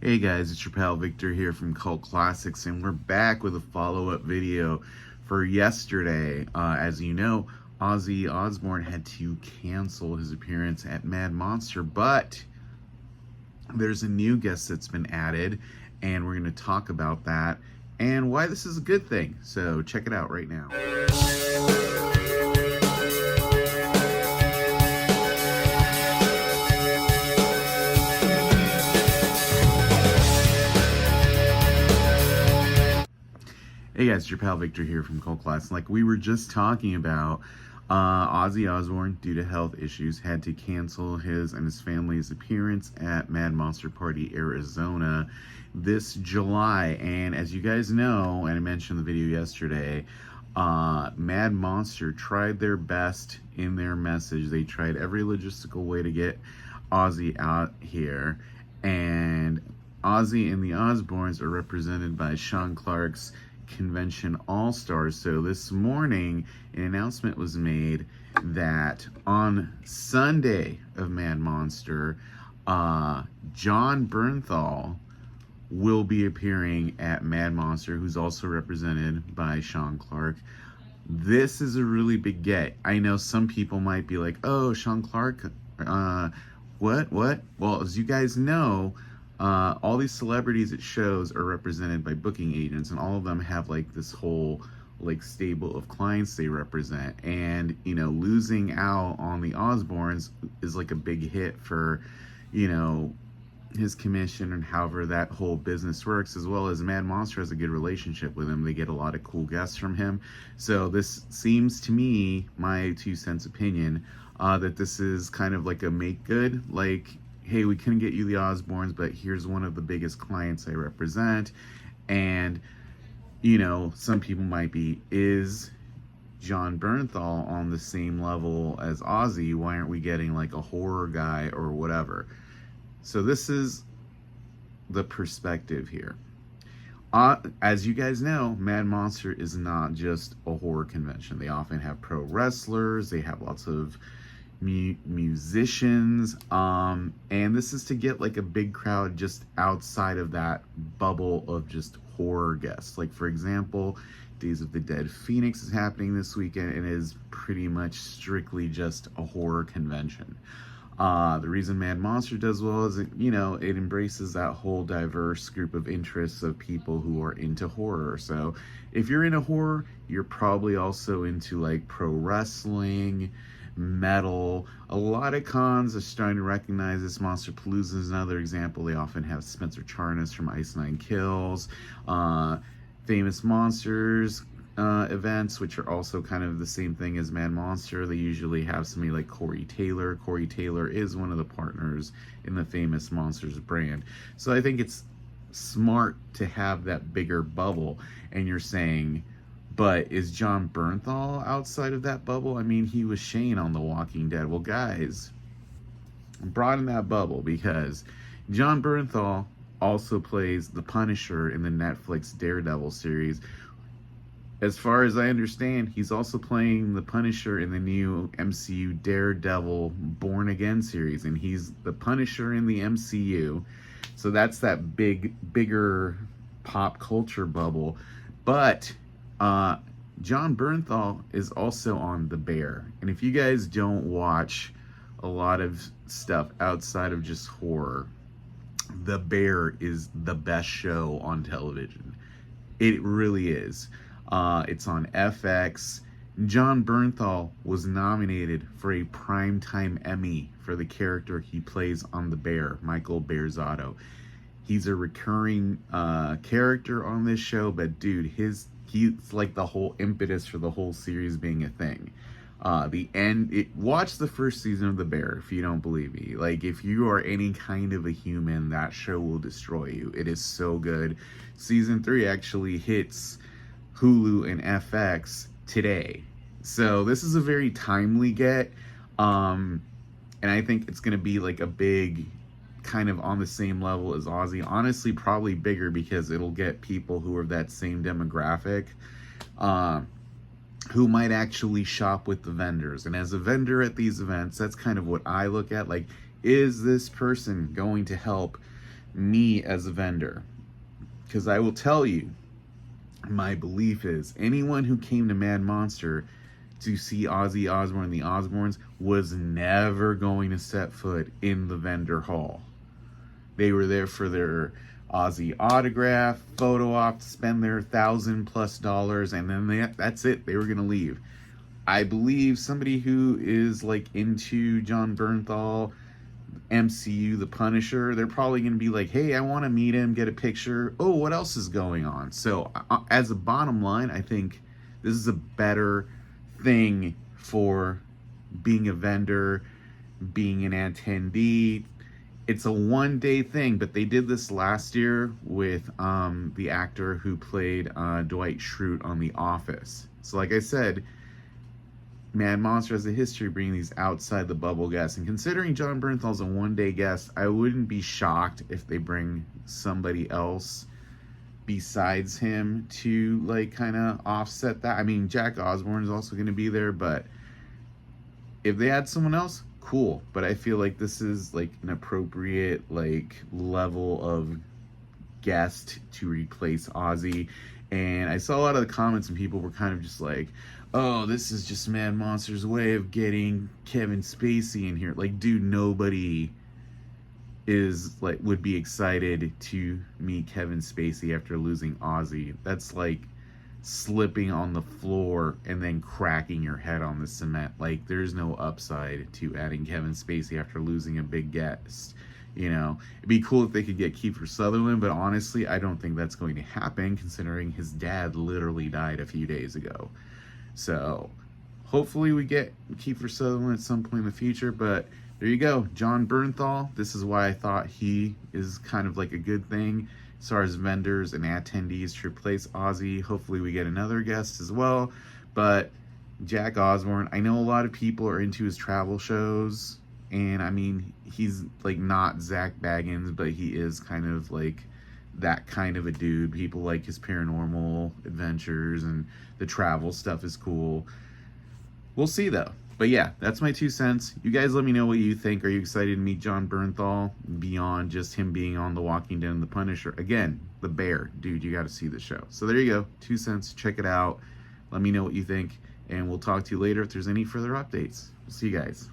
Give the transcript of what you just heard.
Hey guys, it's your pal Victor here from Cult Classics, and we're back with a follow-up video for yesterday. As you know, Ozzy Osbourne had to cancel his appearance at Mad Monster, but there's a new guest that's been added, and we're going to talk about that and why this is a good thing. So check it out right now. Hey guys, it's your pal Victor here from Cult Class. Like we were just talking about, Ozzy Osbourne, due to health issues, had to cancel his and his family's appearance at Mad Monster Party, Arizona this July. And as you guys know, and I mentioned in the video yesterday, Mad Monster tried their best in their message. They tried every logistical way to get Ozzy out here. And Ozzy and the Osbournes are represented by Sean Clark's Convention All-Stars. So this morning an announcement was made that on Sunday of Mad Monster, Jon Bernthal will be appearing at Mad Monster, who's also represented by Sean Clark. This is a really big get. I know some people might be like, oh, Sean Clark, what? Well, as you guys know, all these celebrities at shows are represented by booking agents, and all of them have like this whole like stable of clients they represent. And you know, losing out on the Osbournes is like a big hit for, you know, his commission and however that whole business works, as well as Mad Monster has a good relationship with him. They get a lot of cool guests from him. So this seems to me, my 2 cents opinion, that this is kind of like a make good, like, hey, we couldn't get you the Osbournes, but here's one of the biggest clients I represent. And, you know, some people might be, is Jon Bernthal on the same level as Ozzy? Why aren't we getting like a horror guy or whatever? So this is the perspective here. As you guys know, Mad Monster is not just a horror convention. They often have pro wrestlers, they have lots of musicians, and this is to get like a big crowd just outside of that bubble of just horror guests. Like for example, Days of the Dead Phoenix is happening this weekend and is pretty much strictly just a horror convention. The reason Mad Monster does well is, you know, it embraces that whole diverse group of interests of people who are into horror. So if you're into horror, you're probably also into like pro wrestling, metal. A lot of cons are starting to recognize this. Monsterpalooza is another example. They often have Spencer Charnas from Ice Nine Kills, Famous Monsters events, which are also kind of the same thing as Mad Monster. They usually have somebody like Corey Taylor. Corey Taylor is one of the partners in the Famous Monsters brand. So I think it's smart to have that bigger bubble. And you're saying, but is Jon Bernthal outside of that bubble? I mean, he was Shane on The Walking Dead. Well, guys, broaden that bubble, because Jon Bernthal also plays the Punisher in the Netflix Daredevil series. As far as I understand, he's also playing the Punisher in the new MCU Daredevil Born Again series, and he's the Punisher in the MCU. So that's that bigger pop culture bubble. But Jon Bernthal is also on The Bear. And if you guys don't watch a lot of stuff outside of just horror, The Bear is the best show on television. It really is. It's on FX. Jon Bernthal was nominated for a Primetime Emmy for the character he plays on The Bear, Michael Bearzotto. He's a recurring character on this show, but dude, he's like the whole impetus for the whole series being a thing. Watch the first season of The Bear if you don't believe me. Like, if you are any kind of a human, that show will destroy you. It is so good. Season 3 actually hits Hulu and FX today. So this is a very timely get. And I think it's going to be like a big, kind of on the same level as Ozzy. Honestly, probably bigger, because it'll get people who are that same demographic, who might actually shop with the vendors. And as a vendor at these events, that's kind of what I look at. Like, is this person going to help me as a vendor. Because I will tell you, my belief is anyone who came to Mad Monster to see Ozzy Osbourne and the Osbournes was never going to set foot in the vendor hall. They were there for their Ozzy autograph, photo op, spend their $1,000+ and then that's it. They were going to leave. I believe somebody who is like into Jon Bernthal, MCU, The Punisher, they're probably going to be like, hey, I want to meet him, get a picture. Oh, what else is going on? So, as a bottom line, I think this is a better thing for being a vendor, being an attendee. It's a one-day thing, but they did this last year with the actor who played Dwight Schrute on The Office. So, like I said, Mad Monster has a history of bringing these outside the bubble guests. And considering Jon Bernthal's a one-day guest, I wouldn't be shocked if they bring somebody else besides him to like kind of offset that. I mean, Jack Osbourne is also going to be there, but if they had someone else, cool. But I feel like this is like an appropriate like level of guest to replace Ozzy. And I saw a lot of the comments and people were kind of just like, oh, this is just Mad Monster's way of getting Kevin Spacey in here. Like, dude, nobody is like would be excited to meet Kevin Spacey after losing Ozzy. That's like slipping on the floor and then cracking your head on the cement. Like, there's no upside to adding Kevin Spacey after losing a big guest. You know, it'd be cool if they could get Kiefer Sutherland, but honestly, I don't think that's going to happen considering his dad literally died a few days ago. So hopefully we get Kiefer Sutherland at some point in the future, but there you go. Jon Bernthal, this is why I thought he is kind of like a good thing as far as vendors and attendees to replace Ozzy. Hopefully we get another guest as well, but Jack Osbourne, I know a lot of people are into his travel shows, and I mean, he's like not Zach Baggins, but he is kind of like that kind of a dude. People like his paranormal adventures, and the travel stuff is cool. We'll see though. But yeah, that's my 2 cents. You guys let me know what you think. Are you excited to meet Jon Bernthal beyond just him being on The Walking Dead and The Punisher? Again, the Bear. Dude, you got to see the show. So there you go. 2 cents. Check it out. Let me know what you think. And we'll talk to you later if there's any further updates. We'll see you guys.